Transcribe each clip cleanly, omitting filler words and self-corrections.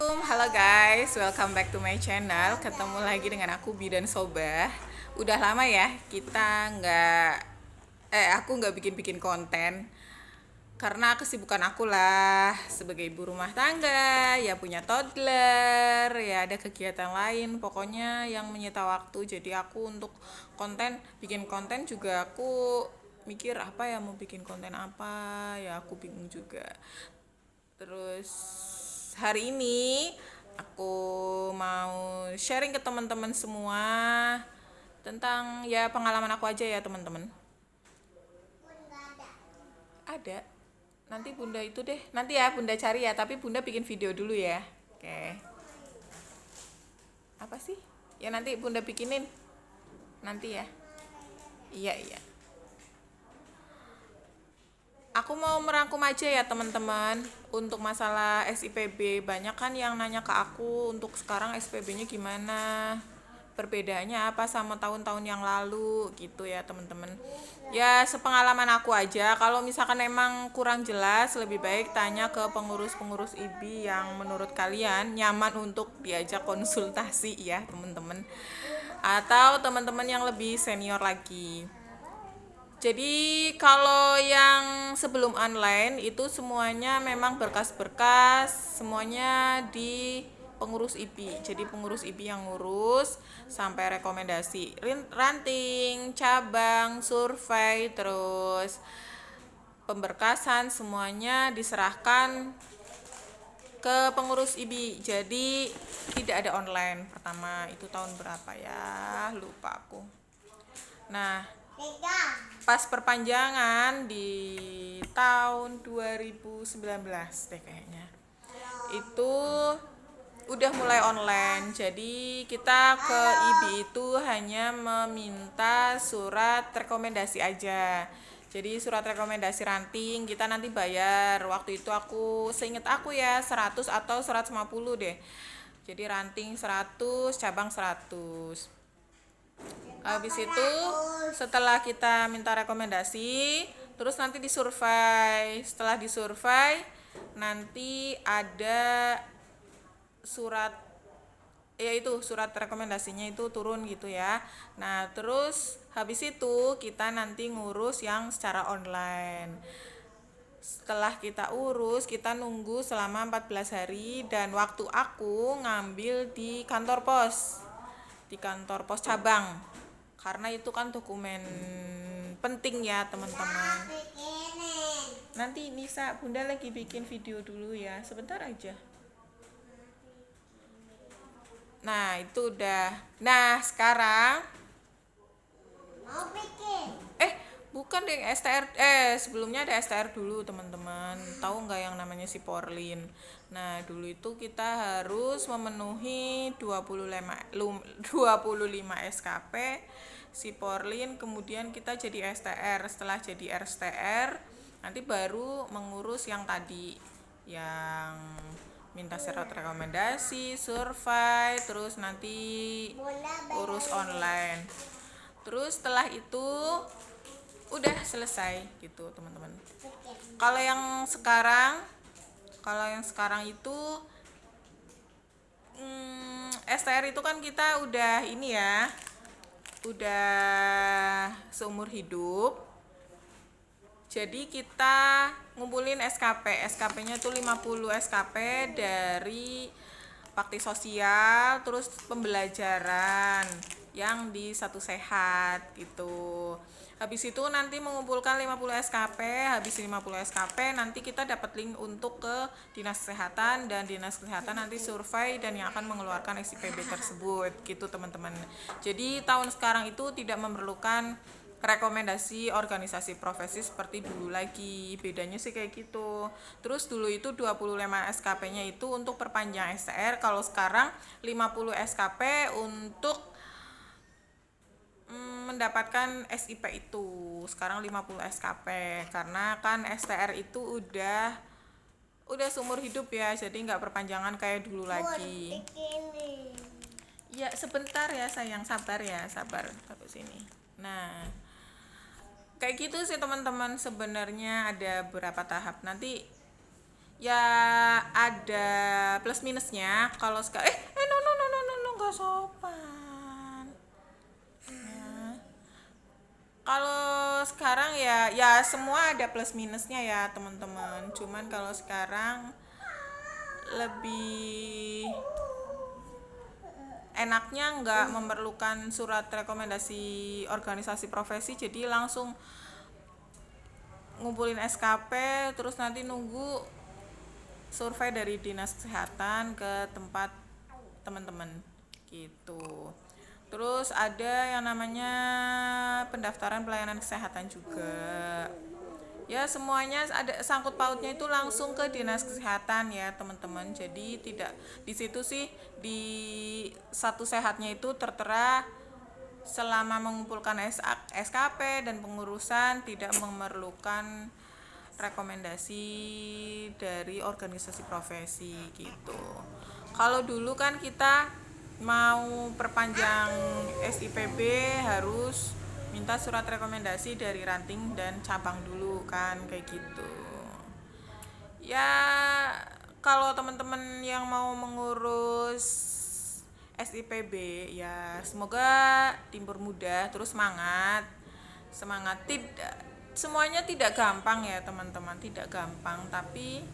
Halo guys, welcome back to my channel. Ketemu lagi dengan aku Bi dan Sobah. Udah lama ya kita aku nggak bikin konten karena kesibukan aku lah sebagai ibu rumah tangga, ya punya toddler, ya ada kegiatan lain, pokoknya yang menyita waktu. Jadi aku untuk bikin konten juga aku mikir apa ya, mau bikin konten apa ya, aku bingung juga. Terus hari ini aku mau sharing ke teman-teman semua tentang ya pengalaman aku aja ya teman-teman. Ada. Nanti Bunda itu deh. Nanti ya Bunda cari ya, tapi Bunda bikin video dulu ya. Oke. Apa sih? Ya nanti Bunda bikinin. Nanti ya. Iya, iya. Aku mau merangkum aja ya teman-teman untuk masalah SIPB. Banyak kan yang nanya ke aku untuk sekarang SIPB-nya gimana, perbedaannya apa sama tahun-tahun yang lalu gitu ya teman-teman. Ya sepengalaman aku aja, kalau misalkan emang kurang jelas lebih baik tanya ke pengurus-pengurus IBI yang menurut kalian nyaman untuk diajak konsultasi ya teman-teman, atau teman-teman yang lebih senior lagi. Jadi kalau yang sebelum online itu semuanya memang berkas-berkas, semuanya di pengurus IPI. Jadi pengurus IPI yang ngurus sampai rekomendasi ranting, cabang, survei, terus pemberkasan semuanya diserahkan ke pengurus IBI. Jadi tidak ada online. Pertama itu tahun berapa ya? Lupa aku. Nah, pas perpanjangan di tahun 2019 deh kayaknya. Itu udah mulai online. Jadi kita ke IBI itu hanya meminta surat rekomendasi aja. Jadi surat rekomendasi ranting kita nanti bayar. Waktu itu seinget aku ya 100 atau 150 deh. Jadi ranting 100, cabang 100. Habis itu setelah kita minta rekomendasi, terus nanti disurvei. Setelah disurvei, nanti ada surat, yaitu surat rekomendasinya itu turun gitu ya. Nah, terus habis itu kita nanti ngurus yang secara online. Setelah kita urus, kita nunggu selama 14 hari dan waktu aku ngambil di kantor pos. Di kantor pos cabang. Karena itu kan dokumen penting ya, teman-teman. Nanti Nisa, Bunda lagi bikin video dulu ya. Sebentar aja. Nah, itu udah. Nah, sekarang mau bikin. Bukan deh STR. Sebelumnya ada STR dulu, teman-teman. Tahu nggak yang namanya si Porlin? Nah, dulu itu kita harus memenuhi 25 SKP si Porlin, kemudian kita jadi STR. Setelah jadi STR, nanti baru mengurus yang tadi, yang minta surat rekomendasi, survei, terus nanti urus online. Terus setelah itu udah selesai gitu teman-teman. Kalau yang sekarang itu STR itu kan kita udah ini ya, udah seumur hidup. Jadi kita ngumpulin SKP-nya tuh 50 SKP dari bakti sosial, terus pembelajaran yang di Satu Sehat gitu. Habis itu nanti mengumpulkan 50 SKP, habis 50 SKP nanti kita dapat link untuk ke Dinas Kesehatan, dan Dinas Kesehatan nanti survei dan yang akan mengeluarkan SIPB tersebut gitu teman-teman. Jadi tahun sekarang itu tidak memerlukan rekomendasi organisasi profesi seperti dulu lagi. Bedanya sih kayak gitu. Terus dulu itu 25 SKP-nya itu untuk perpanjang STR, kalau sekarang 50 SKP untuk mendapatkan SIP itu. Sekarang 50 SKP karena kan STR itu udah seumur hidup ya, jadi nggak perpanjangan kayak dulu lagi. Ya sebentar ya sayang, sabar sampai sini. Nah, kayak gitu sih teman-teman, sebenarnya ada beberapa tahap. Nanti Ya ada plus minusnya. Kalau sekarang no nggak sopan. Ya. Kalau sekarang ya semua ada plus minusnya ya teman-teman. Cuman kalau sekarang lebih enaknya nggak memerlukan surat rekomendasi organisasi profesi, jadi langsung ngumpulin SKP terus nanti nunggu survei dari dinas kesehatan ke tempat teman-teman gitu. Terus ada yang namanya pendaftaran pelayanan kesehatan juga. Ya semuanya ada sangkut pautnya itu langsung ke dinas kesehatan ya teman-teman. Jadi tidak di situ sih, di satu sehatnya itu tertera selama mengumpulkan SKP dan pengurusan tidak memerlukan rekomendasi dari organisasi profesi gitu. Kalau dulu kan kita mau perpanjang SIPB harus minta surat rekomendasi dari ranting dan cabang dulu kan kayak gitu. Ya kalau teman-teman yang mau mengurus SIPB ya semoga dipermudah terus semangat tidak semuanya tidak gampang ya teman-teman, tidak gampang, tapi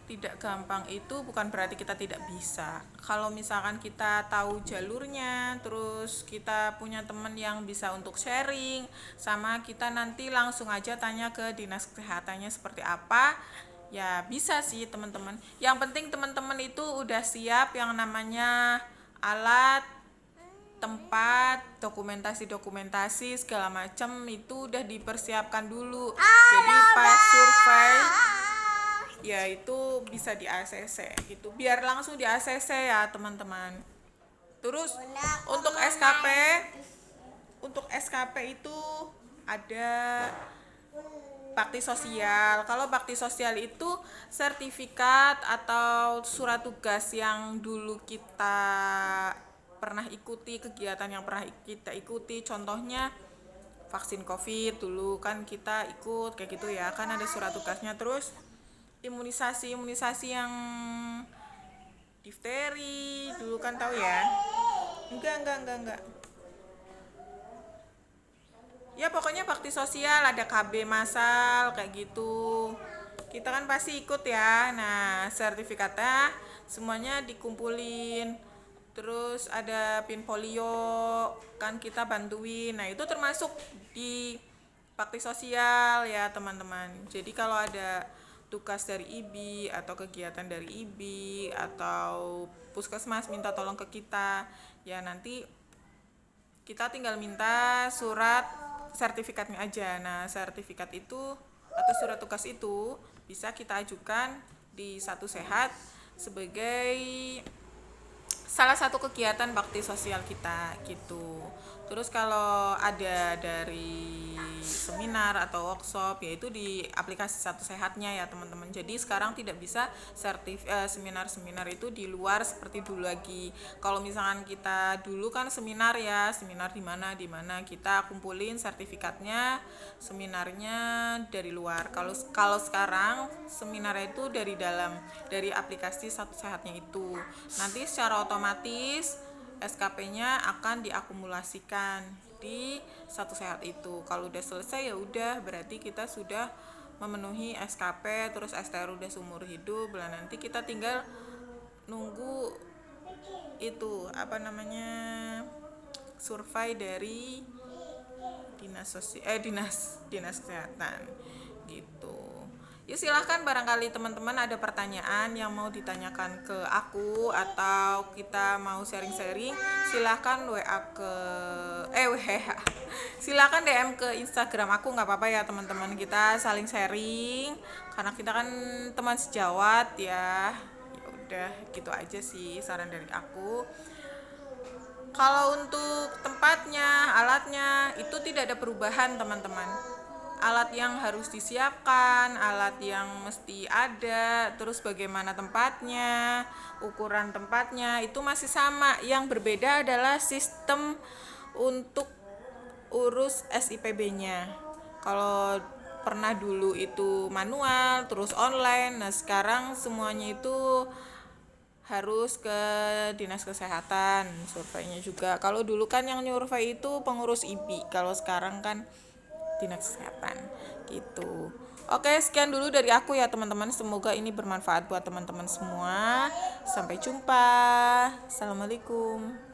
tidak gampang itu bukan berarti kita tidak bisa. Kalau misalkan kita tahu jalurnya, terus kita punya teman yang bisa untuk sharing, sama kita nanti langsung aja tanya ke dinas kesehatannya seperti apa, ya bisa sih teman-teman. Yang penting teman-teman itu udah siap yang namanya alat, tempat, dokumentasi segala macam itu udah dipersiapkan dulu. Jadi pas survei ya itu bisa di ACC gitu, biar langsung di ACC ya teman-teman. Terus untuk SKP itu ada bakti sosial. Kalau bakti sosial itu sertifikat atau surat tugas yang dulu kita pernah ikuti, kegiatan yang pernah kita ikuti, contohnya vaksin COVID dulu kan kita ikut kayak gitu ya, kan ada surat tugasnya. Terus imunisasi yang difteri dulu kan tahu ya. Enggak. Ya pokoknya bakti sosial, ada KB masal kayak gitu. Kita kan pasti ikut ya. Nah, sertifikatnya semuanya dikumpulin. Terus ada pin polio kan kita bantuin. Nah, itu termasuk di bakti sosial ya, teman-teman. Jadi kalau ada tugas dari IBI atau kegiatan dari IBI atau puskesmas minta tolong ke kita, ya nanti kita tinggal minta surat sertifikatnya aja. Nah, sertifikat itu atau surat tugas itu bisa kita ajukan di Satu Sehat sebagai salah satu kegiatan bakti sosial kita gitu. Terus kalau ada dari seminar atau workshop yaitu di aplikasi Satu Sehatnya ya teman-teman. Jadi sekarang tidak bisa seminar-seminar itu di luar seperti dulu lagi. Kalau misalkan kita dulu kan seminar di mana kita kumpulin sertifikatnya, seminarnya dari luar. Kalau sekarang seminarnya itu dari aplikasi Satu Sehatnya itu. Nanti secara otomatis SKP-nya akan diakumulasikan di Satu Sehat itu. Kalau udah selesai ya udah berarti kita sudah memenuhi SKP, terus STR udah seumur hidup. Lah nanti kita tinggal nunggu itu survei dari dinas kesehatan gitu. Ya silahkan barangkali teman-teman ada pertanyaan yang mau ditanyakan ke aku atau kita mau sharing-sharing, silahkan silahkan DM ke Instagram aku, nggak apa-apa ya teman-teman, kita saling sharing karena kita kan teman sejawat ya. Ya udah gitu aja sih saran dari aku. Kalau untuk tempatnya, alatnya itu tidak ada perubahan teman-teman. Alat yang harus disiapkan, alat yang mesti ada, terus bagaimana tempatnya, ukuran tempatnya itu masih sama. Yang berbeda adalah sistem untuk urus SIPB-nya. Kalau pernah dulu itu manual terus online. Nah sekarang semuanya itu harus ke dinas kesehatan surveinya juga. Kalau dulu kan yang nyurvei itu pengurus IPI, kalau sekarang kan dinas kesehatan gitu. Oke, sekian dulu dari aku ya teman-teman, semoga ini bermanfaat buat teman-teman semua. Sampai jumpa. Assalamualaikum.